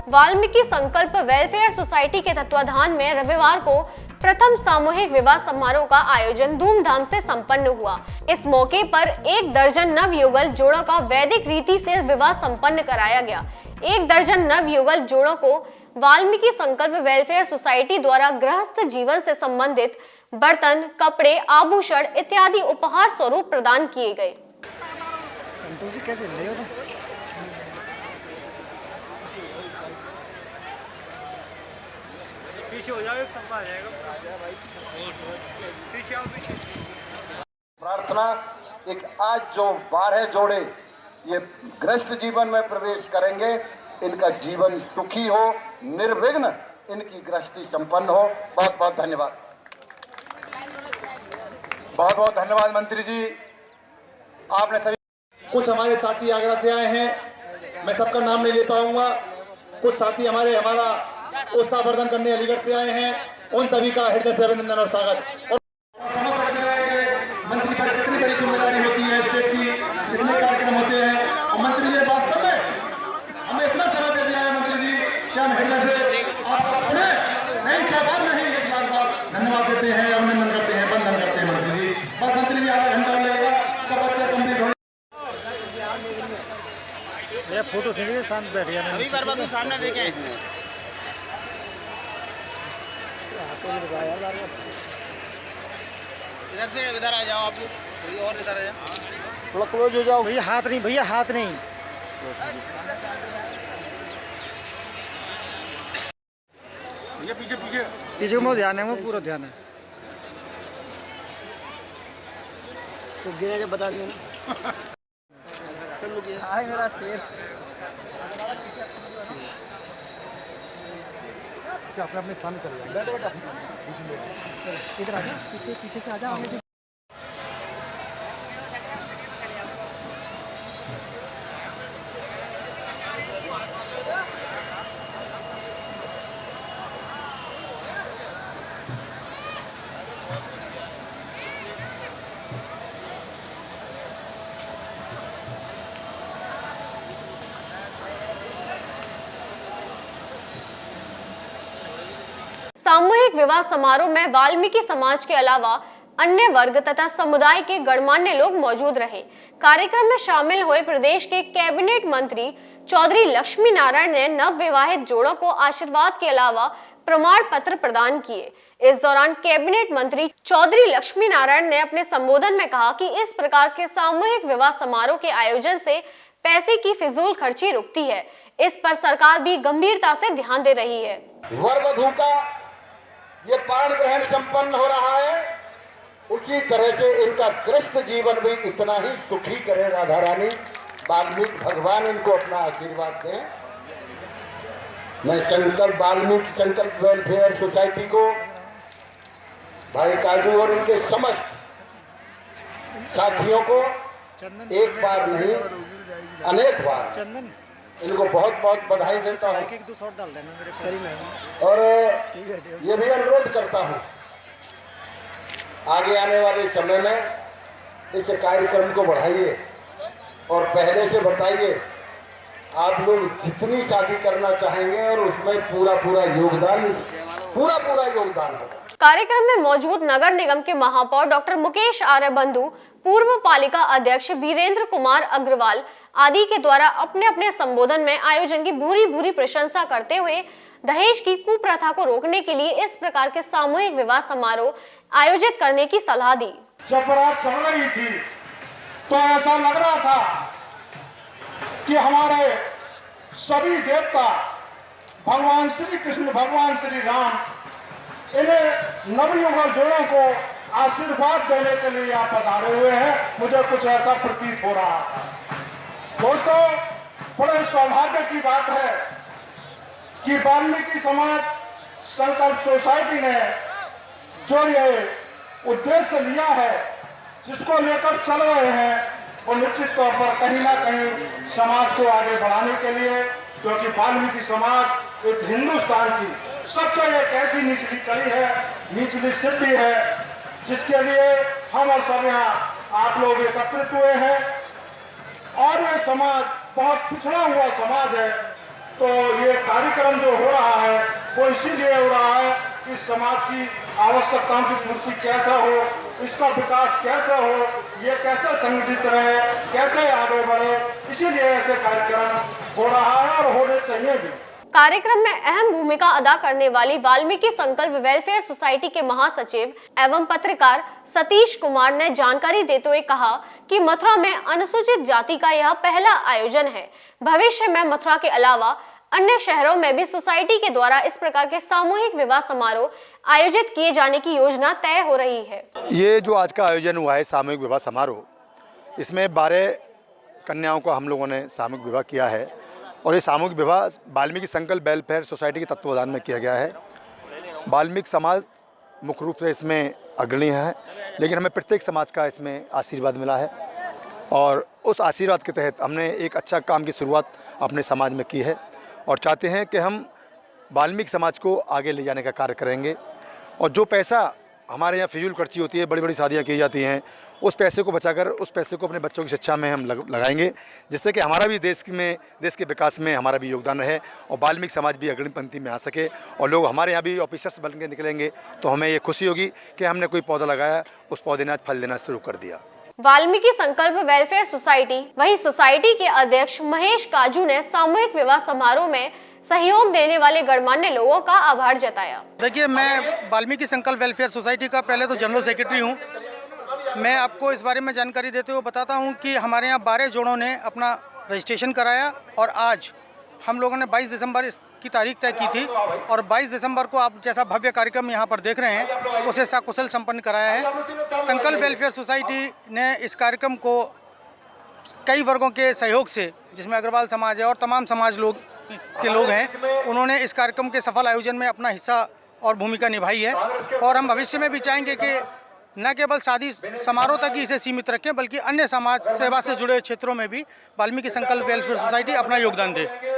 वाल्मीकि संकल्प welfare society के तत्वाधान में रविवार को प्रथम सामूहिक विवाह समारोह का आयोजन धूमधाम से संपन्न हुआ। इस मौके पर 1 दर्जन नवयुगल जोड़ों का वैदिक रीति से विवाह संपन्न कराया गया। 1 दर्जन नवयुगल जोड़ों को वाल्मीकि संकल्प वेलफेयर सोसाइटी द्वारा गृहस्थ जीवन से संबंधित बर्तन, कपड़े, आभूषण इत्यादि उपहार स्वरूप प्रदान किए गए। संतोष जी कैसे ले हो तुम? पीछे हो जाओ, सब आ जाएगा। पीछे आओ, पीछे। प्रार्थना एक आज जो 12 जोड़े ये गृहस्थ जीवन में प्रवेश करेंगे, इनका जीवन सुखी हो, निर्विघ्न इनकी गृहस्थी संपन्न हो। बहुत बहुत धन्यवाद। बहुत बहुत धन्यवाद मंत्री जी, आपने सभी। कुछ हमारे साथी आगरा से आए हैं, मैं सबका नाम नहीं ले पाऊंगा। कुछ साथी हमारा उत्साहवर्धन करने अलीगढ़ से आए हैं, उन सभी का हृदय से अभिनंदन और स्वागत। और समझ सकते हैं कि मंत्री पर कितनी बड़ी जिम्मेदारी होती है, स्टेट की कितने कार्यक्रम होते हैं। और मंत्री जी वास्तव में हमें इतना समय दे दिया है मंत्री जी कि हम हृदय से आपका पुनः नई सहभाग में ही 1 लाख बार धन्यवाद देते हैं, अभिनंदन करते हैं, वंदन करते हैं मंत्री जी। बस मंत्री जी आधा घंटा लगेगा, सब बच्चे कंप्लीट हो। ये फोटो खींचिए, शांत बैठिए। अभी बार बार सामने देखें। इधर से इधर आ जाओ, आप लोग और इधर आ जाओ, थोड़ा क्लोज हो जाओ। भैया हाथ नहीं, भैया हाथ नहीं। पीछे पीछे पीछे पीछे में ध्यान है, वो पूरा ध्यान है। तो गिरे जब बता दिया ना। हाय मेरा शेर। अपने अपने स्थान चल जाए। बैठो बेटा, इधर आ जा, पीछे से आ जा। सामूहिक विवाह समारोह में वाल्मीकि समाज के अलावा अन्य वर्ग तथा समुदाय के गणमान्य लोग मौजूद रहे। कार्यक्रम में शामिल हुए प्रदेश के कैबिनेट मंत्री चौधरी लक्ष्मी नारायण ने नव विवाहित जोड़ों को आशीर्वाद के अलावा प्रमाण पत्र प्रदान किए। इस दौरान कैबिनेट मंत्री चौधरी लक्ष्मी नारायण ने अपने संबोधन में कहा कि इस प्रकार के सामूहिक विवाह समारोह के आयोजन से पैसे की फिजूल खर्ची रुकती है। इस पर सरकार भी गंभीरता से ध्यान दे रही है। वर वधू का ये पाण ग्रहण संपन्न हो रहा है, उसी तरह से इनका गृहस्थ जीवन भी इतना ही सुखी करे राधा रानी, वाल्मीकि भगवान इनको अपना आशीर्वाद दें। मैं वाल्मीकि संकल्प वेलफेयर सोसाइटी को, भाई काजू और उनके समस्त साथियों को एक बार नहीं अनेक बार इनको बहुत बहुत बधाई देता हूँ। और ये भी अनुरोध करता हूँ, आगे आने वाले समय में इस कार्यक्रम को बढ़ाइए और पहले से बताइए आप लोग जितनी शादी करना चाहेंगे और उसमें पूरा योगदान होगा। कार्यक्रम में मौजूद नगर निगम के महापौर डॉक्टर मुकेश आर्य बंधु, पूर्व पालिका अध्यक्ष वीरेंद्र कुमार अग्रवाल आदि के द्वारा अपने अपने संबोधन में आयोजन की भूरी प्रशंसा करते हुए दहेज की कुप्रथा को रोकने के लिए इस प्रकार के सामूहिक विवाह समारोह आयोजित करने की सलाह दी। जब बारात चल रही थी तो ऐसा लग रहा था कि हमारे सभी देवता भगवान श्री कृष्ण, भगवान श्री राम इन्हें नवयुगल जोड़ों को आशीर्वाद देने के लिए यहाँ पधारे हुए हैं। मुझे कुछ ऐसा प्रतीत हो रहा है। दोस्तों, बड़े सौभाग्य की बात है कि वाल्मीकि समाज संकल्प सोसाइटी ने जो ये उद्देश्य लिया है, जिसको लेकर चल रहे हैं, वो निश्चित तौर पर कहीं ना कहीं समाज को आगे बढ़ाने के लिए, क्योंकि वाल्मीकि समाज एक हिंदुस्तान की सबसे एक ऐसी निचली कड़ी है, निचली सिद्धि है, जिसके लिए हम और सब यहाँ आप लोग एकत्रित हुए हैं। और ये समाज बहुत पिछड़ा हुआ समाज है। तो ये कार्यक्रम जो हो रहा है वो इसीलिए हो रहा है कि समाज की आवश्यकताओं की पूर्ति कैसे हो, इसका विकास कैसे हो, ये कैसे संगठित रहे, कैसे आगे बढ़े, इसीलिए ऐसे कार्यक्रम हो रहा है और होने चाहिए भी। कार्यक्रम में अहम भूमिका अदा करने वाली वाल्मीकि संकल्प वेलफेयर सोसाइटी के महासचिव एवं पत्रकार सतीश कुमार ने जानकारी देते हुए कहा कि मथुरा में अनुसूचित जाति का यह पहला आयोजन है। भविष्य में मथुरा के अलावा अन्य शहरों में भी सोसाइटी के द्वारा इस प्रकार के सामूहिक विवाह समारोह आयोजित किए जाने की योजना तय हो रही है। ये जो आज का आयोजन हुआ है सामूहिक विवाह समारोह, इसमें 12 कन्याओं का हम लोगों ने सामूहिक विवाह किया है और ये सामूहिक विवाह वाल्मीकि संकल्प वेलफेयर सोसाइटी के तत्वावधान में किया गया है। वाल्मीकि समाज मुख्य रूप से इसमें अग्रणी है, लेकिन हमें प्रत्येक समाज का इसमें आशीर्वाद मिला है और उस आशीर्वाद के तहत हमने एक अच्छा काम की शुरुआत अपने समाज में की है और चाहते हैं कि हम वाल्मीकि समाज को आगे ले जाने का कार्य करेंगे। और जो पैसा हमारे यहाँ फिजूल खर्ची होती है, बड़ी बड़ी शादियाँ की जाती हैं, उस पैसे को बचाकर उस पैसे को अपने बच्चों की शिक्षा में हम लगाएंगे, जिससे कि हमारा भी देश के विकास में हमारा भी योगदान रहे और वाल्मीकि समाज भी अग्रणी पंक्ति में आ सके और लोग हमारे यहाँ भी ऑफिसर्स बन के निकलेंगे तो हमें ये खुशी होगी कि हमने कोई पौधा लगाया, उस पौधे ने आज फल देना शुरू कर दिया। वाल्मीकि संकल्प वेलफेयर सोसाइटी वही सोसाइटी के अध्यक्ष महेश काजू ने सामूहिक विवाह समारोह में सहयोग देने वाले गणमान्य लोगों का आभार जताया। देखिए, मैं वाल्मीकि संकल्प वेलफेयर सोसाइटी का पहले तो जनरल सेक्रेटरी हूँ। मैं आपको इस बारे में जानकारी देते हुए बताता हूँ कि हमारे यहाँ 12 जोड़ों ने अपना रजिस्ट्रेशन कराया और आज हम लोगों ने 22 दिसंबर की तारीख तय की थी और 22 दिसंबर को आप जैसा भव्य कार्यक्रम यहाँ पर देख रहे हैं उसे सकुशल संपन्न कराया है। संकल्प वेलफेयर सोसाइटी ने इस कार्यक्रम को कई वर्गों के सहयोग से, जिसमें अग्रवाल समाज है और तमाम समाज के लोग हैं, उन्होंने इस कार्यक्रम के सफल आयोजन में अपना हिस्सा और भूमिका निभाई है और हम भविष्य में भी चाहेंगे कि न केवल शादी समारोह तक ही इसे सीमित रखें बल्कि अन्य समाज सेवा से जुड़े क्षेत्रों में भी वाल्मीकि संकल्प वेलफेयर सोसाइटी अपना योगदान दे।